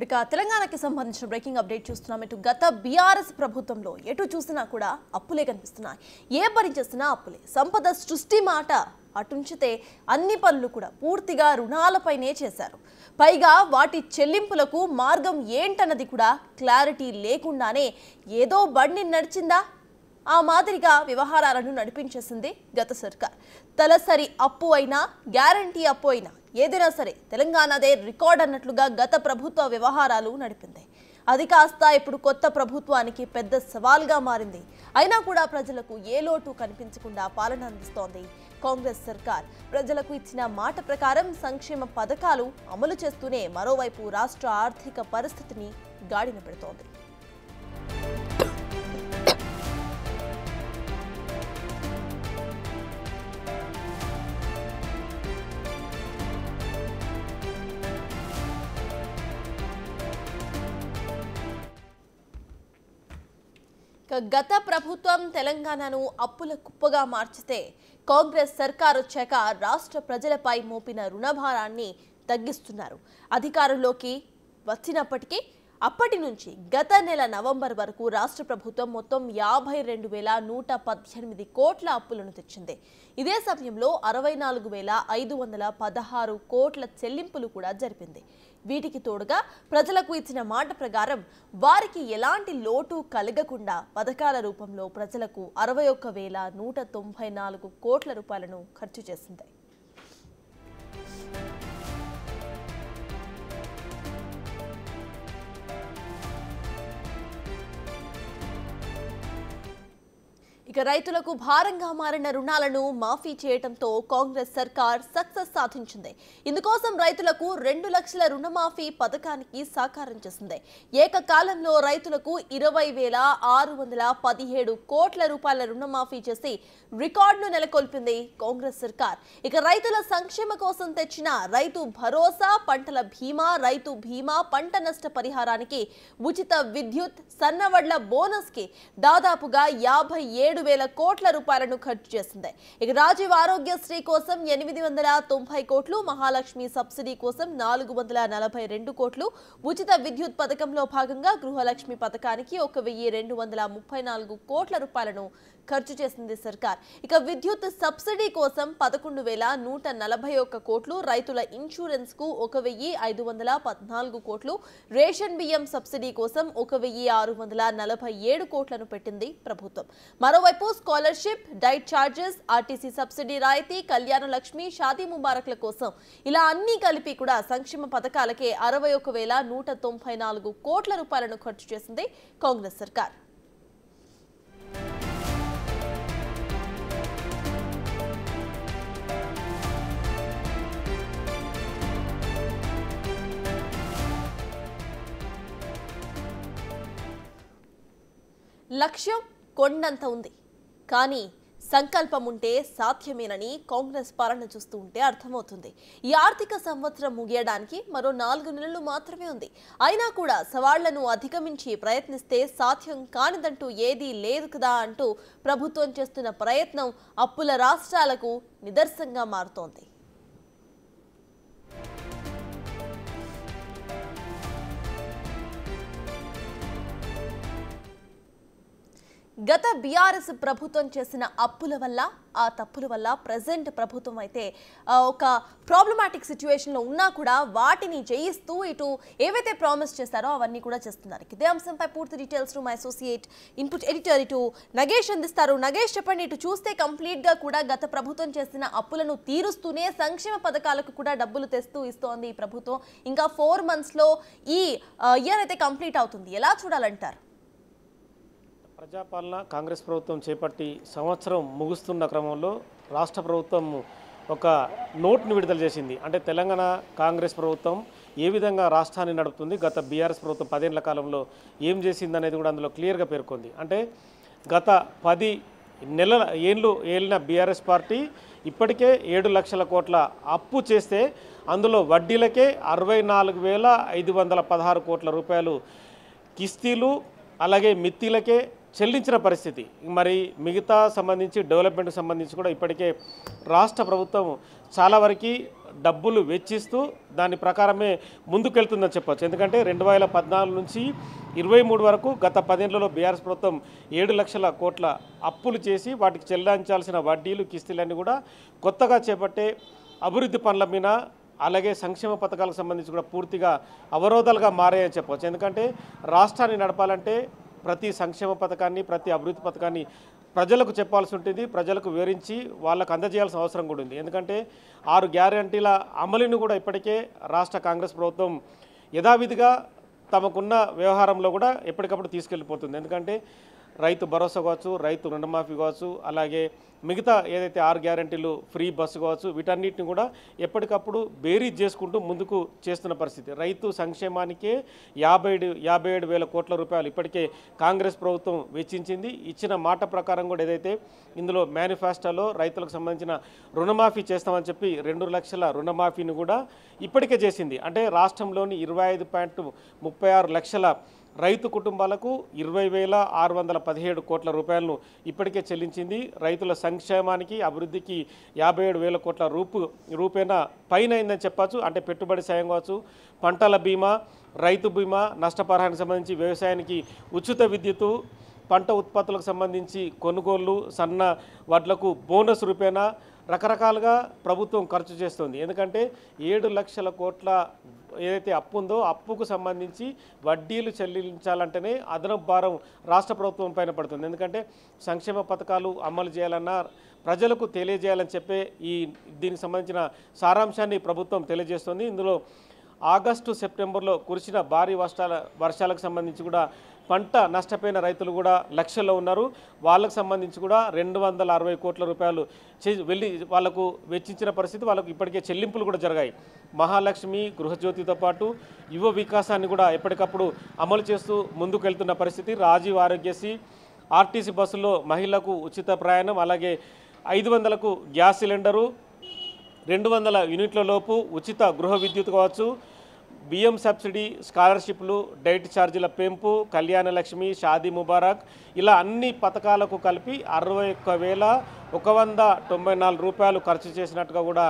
ఇక తెలంగాణకి సంబంధించిన బ్రేకింగ్ అప్డేట్ చూస్తున్నాం. ఇటు గత బీఆర్ఎస్ ప్రభుత్వంలో ఎటు చూసినా కూడా అప్పులే కనిపిస్తున్నాయి. ఏ పని చేసినా అప్పులే. సంపద సృష్టి మాట అటుంచితే అన్ని పనులు కూడా పూర్తిగా రుణాలపైనే చేశారు. పైగా వాటి చెల్లింపులకు మార్గం ఏంటన్నది కూడా క్లారిటీ లేకుండానే ఏదో బండి నడిచిందా ఆ మాదిరిగా వ్యవహారాలను నడిపించేసింది గత సర్కార్. తలసరి అప్పు అయినా గ్యారంటీ అప్పు అయినా ఏదైనా సరే తెలంగాణదే రికార్డ్ అన్నట్లుగా గత ప్రభుత్వ వ్యవహారాలు నడిపింది. అది కాస్త ఇప్పుడు కొత్త ప్రభుత్వానికి పెద్ద సవాల్గా మారింది. అయినా కూడా ప్రజలకు ఏ లోటు కనిపించకుండా పాలన అందిస్తోంది కాంగ్రెస్ సర్కార్. ప్రజలకు ఇచ్చిన మాట ప్రకారం సంక్షేమ పథకాలు అమలు చేస్తూనే మరోవైపు రాష్ట్ర ఆర్థిక పరిస్థితిని గాడిన పెడుతోంది. గత ప్రభుత్వం తెలంగాణను అప్పుల కుప్పగా మార్చితే కాంగ్రెస్ సర్కార్ వచ్చాక రాష్ట్ర ప్రజలపై మోపిన రుణభారాన్ని తగ్గిస్తున్నారు. అధికారంలోకి వచ్చినప్పటికీ అప్పటి నుంచి గత నెల నవంబర్ వరకు రాష్ట్ర ప్రభుత్వం మొత్తం 52,118 కోట్ల అప్పులను తెచ్చింది. ఇదే సమయంలో 64,516 కోట్ల చెల్లింపులు కూడా జరిపింది. వీటికి తోడుగా ప్రజలకు ఇచ్చిన మాట ప్రకారం వారికి ఎలాంటి లోటు కలగకుండా పథకాల రూపంలో ప్రజలకు 61,194 కోట్ల రూపాయలను ఖర్చు చేసింది. ఇక రైతులకు భారంగా మారిన రుణాలను మాఫీ చేయడంతో కాంగ్రెస్ సర్కార్ సక్సెస్ సాధించింది. ఇందుకోసం రైతులకు 2 లక్షల రుణమాఫీ పథకానికి సాకారం చేసింది. ఏకకాలంలో రైతులకు 20,617 కోట్ల రూపాయల రుణమాఫీ చేసి రికార్డును నెలకొల్పింది కాంగ్రెస్ సర్కార్. ఇక రైతుల సంక్షేమ కోసం తెచ్చిన రైతు భరోసా, పంటల బీమా, రైతు బీమా, పంట నష్ట పరిహారానికి, ఉచిత విద్యుత్, సన్నవడ్ల బోనస్ కి దాదాపుగా 57,000 కోట్ల రూపాయలను ఖర్చు చేసింది. ఇక రాజీవ్ ఆరోగ్యశ్రీ కోసం 890 కోట్లు, మహాలక్ష్మి సబ్సిడీ కోసం 442 కోట్లు, ఉచిత విద్యుత్ పథకంలో భాగంగా గృహలక్ష్మి పథకానికి 1,234 కోట్ల రూపాయలను ఖర్చు చేసింది సర్కార్. ఇక విద్యుత్ సబ్సిడీ కోసం 11,141 కోట్లు, రైతుల ఇన్సూరెన్స్ కు 1,514 కోట్లు, రేషన్ బియ్యం సబ్సిడీ కోసం 1,647 కోట్లను పెట్టింది ప్రభుత్వం. మరోవైపు scholarship, diet charges, RTC subsidy రాయితీ, కళ్యాణ లక్ష్మి, షాదీ ముబారక్ల కోసం ఇలా అన్ని కలిపి కూడా సంక్షేమ పథకాలకే 61,194 కోట్ల రూపాయలను ఖర్చు చేసింది కాంగ్రెస్ సర్కార్. లక్ష్యం కొండంత ఉంది, కానీ సంకల్పం ఉంటే సాధ్యమేనని కాంగ్రెస్ పాలన చూస్తూ ఉంటే అర్థమవుతుంది. ఈ ఆర్థిక సంవత్సరం ముగియడానికి మరో 4 నెలలు మాత్రమే ఉంది. అయినా కూడా సవాళ్లను అధిగమించి ప్రయత్నిస్తే సాధ్యం కానిదంటూ ఏదీ లేదు కదా అంటూ ప్రభుత్వం చేస్తున్న ప్రయత్నం అప్పుల రాష్ట్రాలకు నిదర్శనంగా మారుతోంది. గత బీఆర్ఎస్ ప్రభుత్వం చేసిన అప్పుల వల్ల, ఆ తప్పుల వల్ల ప్రెజెంట్ ప్రభుత్వం అయితే ఒక ప్రాబ్లమాటిక్ సిచ్యువేషన్లో ఉన్నా కూడా వాటిని జయిస్తూ ఇటు ఏవైతే ప్రామిస్ చేస్తారో అవన్నీ కూడా చేస్తున్నారు. ఇదే అంశంపై పూర్తి details my associate input editor ఇటు నగేష్ అందిస్తారు. నగేష్, చెప్పండి. ఇటు చూస్తే కంప్లీట్గా కూడా గత ప్రభుత్వం చేసిన అప్పులను తీరుస్తూనే సంక్షేమ పథకాలకు కూడా డబ్బులు తెస్తూ ఇస్తోంది ఈ ప్రభుత్వం. ఇంకా 4 monthsలో ఈ ఇయర్ అయితే కంప్లీట్ అవుతుంది. ఎలా చూడాలంటారు? ప్రజాపాలన కాంగ్రెస్ ప్రభుత్వం చేపట్టి సంవత్సరం ముగుస్తున్న క్రమంలో రాష్ట్ర ప్రభుత్వం ఒక నోట్ను విడుదల చేసింది. అంటే తెలంగాణ కాంగ్రెస్ ప్రభుత్వం ఏ విధంగా రాష్ట్రాన్ని నడుపుతుంది, గత బీఆర్ఎస్ ప్రభుత్వం 10 ఏళ్ల కాలంలో ఏం చేసింది అనేది కూడా అందులో క్లియర్గా పేర్కొంది. అంటే గత 10 ఏళ్ళు ఏలిన బీఆర్ఎస్ పార్టీ ఇప్పటికే 7 లక్షల కోట్ల అప్పు చేస్తే అందులో వడ్డీలకే 64,516 కోట్ల రూపాయలు కిస్తీలు, అలాగే మిత్తిలకే చెల్లించిన పరిస్థితి. మరి మిగతా సంబంధించి డెవలప్మెంట్కి సంబంధించి కూడా ఇప్పటికే రాష్ట్ర ప్రభుత్వం చాలా వరకు డబ్బులు వెచ్చిస్తూ దాని ప్రకారమే ముందుకెళ్తుందని చెప్పొచ్చు. ఎందుకంటే 2014 నుంచి 23 వరకు గత 10 ఏళ్లలో బీఆర్ఎస్ ప్రభుత్వం 7 లక్షల కోట్ల అప్పులు చేసి వాటికి చెల్లించాల్సిన వడ్డీలు కిస్తీలన్నీ కూడా కొత్తగా చేపట్టే అభివృద్ధి పనుల మీద అలాగే సంక్షేమ పథకాలకు సంబంధించి కూడా పూర్తిగా అవరోధాలుగా మారాయని చెప్పవచ్చు. ఎందుకంటే రాష్ట్రాన్ని నడపాలంటే ప్రతి సంక్షేమ పథకాన్ని ప్రతి అభివృద్ధి పథకాన్ని ప్రజలకు చెప్పాల్సి ఉంటుంది, ప్రజలకు వివరించి వాళ్ళకు అందజేయాల్సిన అవసరం కూడా ఉంది. ఎందుకంటే 6 గ్యారంటీల అమలును కూడా ఇప్పటికే రాష్ట్ర కాంగ్రెస్ ప్రభుత్వం యథావిధిగా తమకున్న వ్యవహారంలో కూడా ఎప్పటికప్పుడు తీసుకెళ్ళిపోతుంది. ఎందుకంటే రైతు భరోసా కావచ్చు, రైతు రుణమాఫీ కావచ్చు, అలాగే మిగతా ఏదైతే 6 గ్యారంటీలు ఫ్రీ బస్సు కావచ్చు, వీటన్నిటిని కూడా ఎప్పటికప్పుడు బేరీజ్ చేసుకుంటూ ముందుకు చేస్తున్న పరిస్థితి. రైతు సంక్షేమానికే 57,000 కోట్ల రూపాయలు ఇప్పటికే కాంగ్రెస్ ప్రభుత్వం వెచ్చించింది. ఇచ్చిన మాట ప్రకారం కూడా ఏదైతే ఇందులో మేనిఫెస్టోలో రైతులకు సంబంధించిన రుణమాఫీ చేస్తామని చెప్పి 2 లక్షల రుణమాఫీని కూడా ఇప్పటికే చేసింది. అంటే రాష్ట్రంలోని 25.36 లక్షల రైతు కుటుంబాలకు 20,617 కోట్ల రూపాయలను ఇప్పటికే చెల్లించింది. రైతుల సంక్షేమానికి అభివృద్ధికి 57,000 కోట్ల రూపేణ పైన అయిందని చెప్పచ్చు. అంటే పెట్టుబడి సాయం కావచ్చు, పంటల బీమా, రైతు బీమా, నష్టపరిహారానికి సంబంధించి వ్యవసాయానికి ఉచిత విద్యుత్తు, పంట ఉత్పత్తులకు సంబంధించి కొనుగోళ్లు, సన్న వడ్లకు బోనస్ రూపేణ రకరకాలుగా ప్రభుత్వం ఖర్చు చేస్తుంది. ఎందుకంటే 7 లక్షల కోట్ల ఏదైతే అప్పు ఉందో అప్పుకు సంబంధించి వడ్డీలు చెల్లించాలంటేనే అదనపు భారం రాష్ట్ర ప్రభుత్వం పైన పడుతుంది. ఎందుకంటే సంక్షేమ పథకాలు అమలు చేయాలన్నా ప్రజలకు తెలియజేయాలని చెప్పే దీనికి సంబంధించిన సారాంశాన్ని ప్రభుత్వం తెలియజేస్తుంది. ఇందులో ఆగస్టు సెప్టెంబర్లో కురిసిన భారీ వర్షాలకు సంబంధించి కూడా పంట నష్టపోయిన రైతులు కూడా లక్షల్లో ఉన్నారు. వాళ్ళకు సంబంధించి కూడా 260 కోట్ల రూపాయలు వెళ్ళి వాళ్లకు వెచ్చించిన పరిస్థితి. వాళ్ళకు ఇప్పటికే చెల్లింపులు కూడా జరిగాయి. మహాలక్ష్మి, గృహజ్యోతితో పాటు యువ వికాసాన్ని కూడా ఎప్పటికప్పుడు అమలు చేస్తూ ముందుకు వెళ్తున్న పరిస్థితి. రాజీవ్ ఆరోగ్యశ్రీ, ఆర్టీసీ బస్సుల్లో మహిళలకు ఉచిత ప్రయాణం, అలాగే 500కు గ్యాస్ సిలిండరు, 200 యూనిట్ల లోపు ఉచిత గృహ విద్యుత్ కావచ్చు, బియ్యం సబ్సిడీ, స్కాలర్షిప్లు, డైట్ ఛార్జీల పెంపు, కళ్యాణ లక్ష్మి, షాదీ ముబారక్, ఇలా అన్ని పథకాలకు కలిపి 61,194 రూపాయలు ఖర్చు చేసినట్టుగా కూడా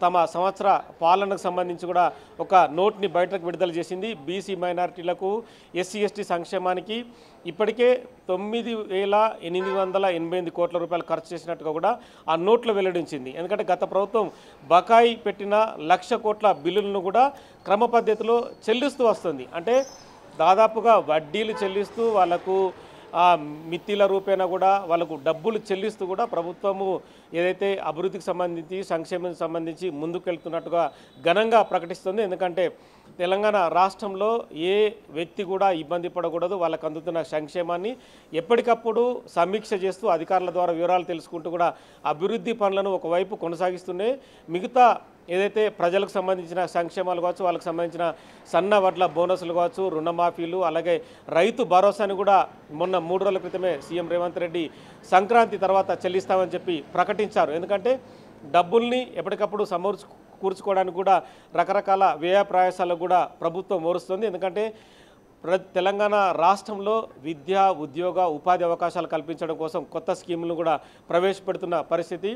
తమ సంవత్సర పాలనకు సంబంధించి కూడా ఒక నోట్ని బయటకు విడుదల చేసింది. బీసీ మైనారిటీలకు, ఎస్సీ ఎస్టీ సంక్షేమానికి ఇప్పటికే 9,888 కోట్ల రూపాయలు ఖర్చు చేసినట్టుగా కూడా ఆ నోట్లో వెల్లడించింది. ఎందుకంటే గత ప్రభుత్వం బకాయి పెట్టిన 1,00,000 కోట్ల బిల్లులను కూడా క్రమ పద్ధతిలో చెల్లిస్తూ వస్తుంది. అంటే దాదాపుగా వడ్డీలు చెల్లిస్తూ వాళ్ళకు మిత్తిల రూపేణ కూడా వాళ్ళకు డబ్బులు చెల్లిస్తూ కూడా ప్రభుత్వము ఏదైతే అభివృద్ధికి సంబంధించి సంక్షేమానికి సంబంధించి ముందుకెళ్తున్నట్టుగా ఘనంగా ప్రకటిస్తుంది. ఎందుకంటే తెలంగాణ రాష్ట్రంలో ఏ వ్యక్తి కూడా ఇబ్బంది పడకూడదు, వాళ్ళకు అందుతున్న సంక్షేమాన్ని ఎప్పటికప్పుడు సమీక్ష చేస్తూ అధికారుల ద్వారా వివరాలు తెలుసుకుంటూ కూడా అభివృద్ధి పనులను ఒకవైపు కొనసాగిస్తూనే మిగతా ఏదైతే ప్రజలకు సంబంధించిన సంక్షేమాలు కావచ్చు, వాళ్ళకి సంబంధించిన సన్న వడ్ల బోనసులు కావచ్చు, రుణమాఫీలు, అలాగే రైతు భరోసాని కూడా మొన్న 3 రోజుల క్రితమే సీఎం రేవంత్ రెడ్డి సంక్రాంతి తర్వాత చెల్లిస్తామని చెప్పి ప్రకటించారు. ఎందుకంటే డబ్బుల్ని ఎప్పటికప్పుడు కూర్చుకోవడానికి కూడా రకరకాల వ్యయ ప్రయాసాలకు కూడా ప్రభుత్వం ఓరుస్తుంది. ఎందుకంటే తెలంగాణ రాష్ట్రంలో విద్య, ఉద్యోగ, ఉపాధి అవకాశాలు కల్పించడం కోసం కొత్త స్కీములను కూడా ప్రవేశపెడుతున్న పరిస్థితి.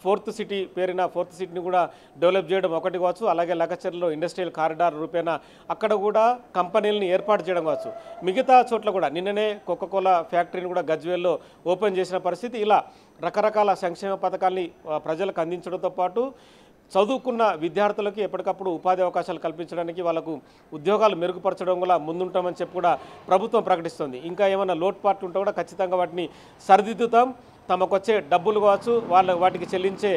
4th సిటీ పేరిన 4th సిటీని కూడా డెవలప్ చేయడం ఒకటి కావచ్చు, అలాగే లగచర్లలో ఇండస్ట్రియల్ కారిడార్ రూపేణ అక్కడ కూడా కంపెనీలను ఏర్పాటు చేయడం కావచ్చు. మిగతా చోట్ల కూడా నిన్ననే కోకోకోలా ఫ్యాక్టరీని కూడా గజ్వేల్లో ఓపెన్ చేసిన పరిస్థితి. ఇలా రకరకాల సంక్షేమ పథకాల్ని ప్రజలకు అందించడంతో పాటు చదువుకున్న విద్యార్థులకు ఎప్పటికప్పుడు ఉపాధి అవకాశాలు కల్పించడానికి, వాళ్ళకు ఉద్యోగాలు మెరుగుపరచడం కూడా ముందుంటామని చెప్పి కూడా ప్రభుత్వం ప్రకటిస్తుంది. ఇంకా ఏమైనా లోటుపాట్లు ఉంటే కూడా ఖచ్చితంగా వాటిని సరిదిద్దుతాం, తమకు వచ్చే డబ్బులు కావచ్చు, వాటికి చెల్లించే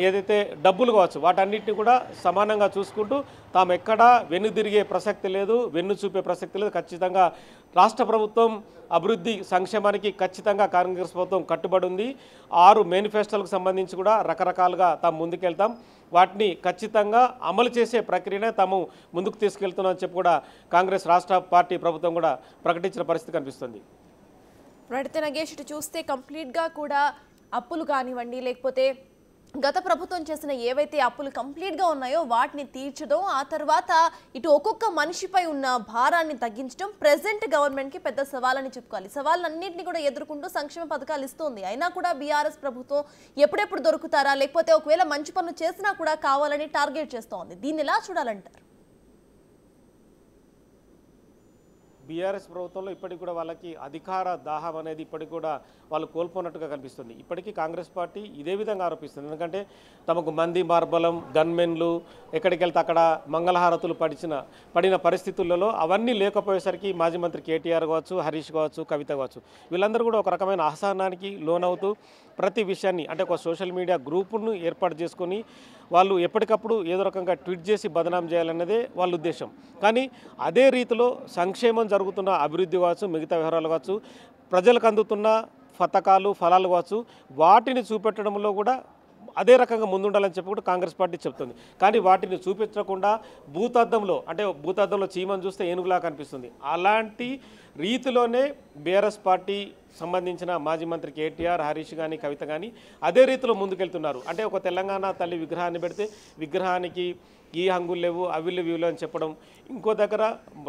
ఏదైతే డబ్బులు కావచ్చు వాటన్నిటిని కూడా సమానంగా చూసుకుంటూ తాము ఎక్కడా వెన్నుదిరిగే ప్రసక్తి లేదు, వెన్ను చూపే ప్రసక్తి లేదు. ఖచ్చితంగా రాష్ట్ర ప్రభుత్వం అభివృద్ధి సంక్షేమానికి ఖచ్చితంగా కాంగ్రెస్ ప్రభుత్వం కట్టుబడి ఉంది. 6 మేనిఫెస్టోలకు సంబంధించి కూడా రకరకాలుగా తాము ముందుకెళ్తాం, వాటిని ఖచ్చితంగా అమలు చేసే ప్రక్రియనే తాము ముందుకు తీసుకెళ్తున్నామని చెప్పి కూడా కాంగ్రెస్ రాష్ట్ర పార్టీ ప్రభుత్వం కూడా ప్రకటించిన పరిస్థితి కనిపిస్తుంది. నగేష్ చూస్తే కంప్లీట్గా కూడా అప్పులు కానివ్వండి, లేకపోతే గత ప్రభుత్వం చేసిన ఏవైతే అప్పులు కంప్లీట్గా ఉన్నాయో వాటిని తీర్చడం, ఆ తర్వాత ఇటు ఒక్కొక్క మనిషిపై ఉన్న భారాన్ని తగ్గించడం ప్రెసెంట్ గవర్నమెంట్కి పెద్ద సవాలని చెప్పుకోవాలి. సవాళ్ళన్నింటినీ కూడా ఎదుర్కొంటూ సంక్షేమ పథకాలు ఇస్తుంది. అయినా కూడా బీఆర్ఎస్ ప్రభుత్వం ఎప్పుడెప్పుడు దొరుకుతారా, లేకపోతే ఒకవేళ మంచి పనులు చేసినా కూడా కావాలని టార్గెట్ చేస్తోంది. దీన్ని ఎలా చూడాలంటారు? బీఆర్ఎస్ ప్రభుత్వంలో ఇప్పటికి కూడా వాళ్ళకి అధికార దాహం అనేది ఇప్పటికి కూడా వాళ్ళు కోల్పోయినట్టుగా కనిపిస్తుంది. ఇప్పటికీ కాంగ్రెస్ పార్టీ ఇదే విధంగా ఆరోపిస్తుంది. ఎందుకంటే తమకు మంది మార్బలం, గన్మెన్లు, ఎక్కడికి వెళ్తే అక్కడ మంగళహారతులు పడిన పరిస్థితులలో అవన్నీ లేకపోయేసరికి మాజీ మంత్రి కేటీఆర్ కావచ్చు, హరీష్ కావచ్చు, కవిత కావచ్చు, వీళ్ళందరూ కూడా ఒక రకమైన అసహనానికి లోనవుతూ ప్రతి విషయాన్ని అంటే ఒక సోషల్ మీడియా గ్రూపును ఏర్పాటు చేసుకొని వాళ్ళు ఎప్పటికప్పుడు ఏదో రకంగా ట్వీట్ చేసి బదనాం చేయాలన్నదే వాళ్ళ ఉద్దేశం. కానీ అదే రీతిలో సంక్షేమం జరుగుతున్న అభివృద్ధి కావచ్చు, మిగతా వ్యవహారాలు కావచ్చు, ప్రజలకు అందుతున్న పథకాలు, ఫలాలు కావచ్చు, వాటిని చూపెట్టడంలో కూడా అదే రకంగా ముందుండాలని చెప్పి కూడా కాంగ్రెస్ పార్టీ చెప్తుంది. కానీ వాటిని చూపించకుండా భూతద్దంలో చీమను చూస్తే ఏనుగులా కనిపిస్తుంది. అలాంటి రీతిలోనే బీఆర్ఎస్ పార్టీ సంబంధించిన మాజీ మంత్రి కేటీఆర్, హరీష్ కానీ, కవిత కానీ అదే రీతిలో ముందుకెళ్తున్నారు. అంటే ఒక తెలంగాణ తల్లి విగ్రహాన్ని పెడితే విగ్రహానికి ఈ హంగులు లేవు, అవి లేవు, ఇవి అని చెప్పడం, ఇంకో దగ్గర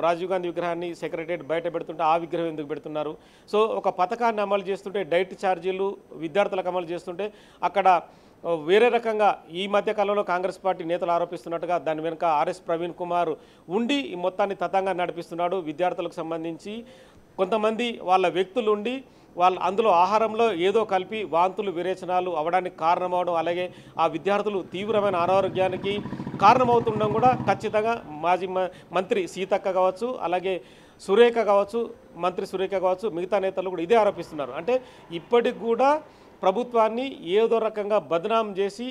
రాజీవ్ గాంధీ విగ్రహాన్ని సెక్రటరియట్ బయట పెడుతుంటే ఆ విగ్రహం ఎందుకు పెడుతున్నారు? సో ఒక పథకాన్ని అమలు చేస్తుంటే డైట్ ఛార్జీలు విద్యార్థులకు అమలు చేస్తుంటే అక్కడ వేరే రకంగా ఈ మధ్య కాలంలో కాంగ్రెస్ పార్టీ నేతలు ఆరోపిస్తున్నట్టుగా దాని వెనుక ఆర్ఎస్ ప్రవీణ్ కుమార్ ఉండి ఈ మొత్తాన్ని తతంగా నడిపిస్తున్నాడు. విద్యార్థులకు సంబంధించి కొంతమంది వాళ్ళ వ్యక్తులు ఉండి అందులో ఆహారంలో ఏదో కలిపి వాంతులు విరేచనాలు అవడానికి కారణమవడం, అలాగే ఆ విద్యార్థులు తీవ్రమైన అనారోగ్యానికి కారణమవుతుండడం కూడా ఖచ్చితంగా మాజీ మంత్రి సీతక్క కావచ్చు, అలాగే సురేఖ కావచ్చు, మంత్రి సురేఖ కావచ్చు, మిగతా నేతలు కూడా ఇదే ఆరోపిస్తున్నారు. అంటే ఇప్పటికి కూడా ప్రభుత్వాన్ని ఏదో రకంగా బదనాం చేసి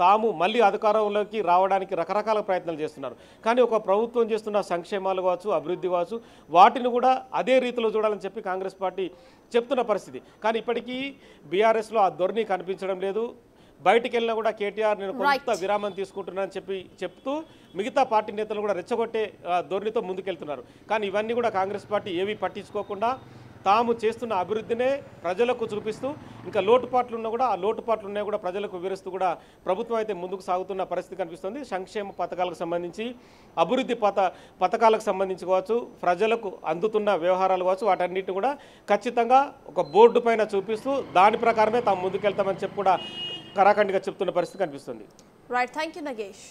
తాము మళ్ళీ అధికారంలోకి రావడానికి రకరకాల ప్రయత్నాలు చేస్తున్నారు. కానీ ఒక ప్రభుత్వం చేస్తున్న సంక్షేమాలు కావచ్చు, అభివృద్ధి కావచ్చు, వాటిని కూడా అదే రీతిలో చూడాలని చెప్పి కాంగ్రెస్ పార్టీ చెప్తున్న పరిస్థితి. కానీ ఇప్పటికీ బీఆర్ఎస్లో ఆ ధోరణి కనిపించడం లేదు. బయటికి వెళ్ళినా కూడా కేటీఆర్ నేను కొంత విరామం తీసుకుంటున్నానని చెప్తూ మిగతా పార్టీ నేతలు కూడా రెచ్చగొట్టే ధోరణితో ముందుకెళ్తున్నారు. కానీ ఇవన్నీ కూడా కాంగ్రెస్ పార్టీ ఏవి పట్టించుకోకుండా తాము చేస్తున్న అభివృద్ధినే ప్రజలకు చూపిస్తూ ఇంకా లోటుపాట్లు ఉన్నా కూడా ఆ లోటుపాట్లు ఉన్నాయి కూడా ప్రజలకు వివరిస్తూ కూడా ప్రభుత్వం అయితే ముందుకు సాగుతున్న పరిస్థితి కనిపిస్తుంది. సంక్షేమ పథకాలకు సంబంధించి, అభివృద్ధి పథకాలకు సంబంధించి కావచ్చు, ప్రజలకు అందుతున్న వ్యవహారాలు కావచ్చు, వాటన్నిటిని కూడా ఖచ్చితంగా ఒక బోర్డు పైన చూపిస్తూ దాని ప్రకారమే తాము ముందుకెళ్తామని చెప్పి కూడా కరాఖండిగా చెప్తున్న పరిస్థితి కనిపిస్తుంది. Right, thank you Nagesh.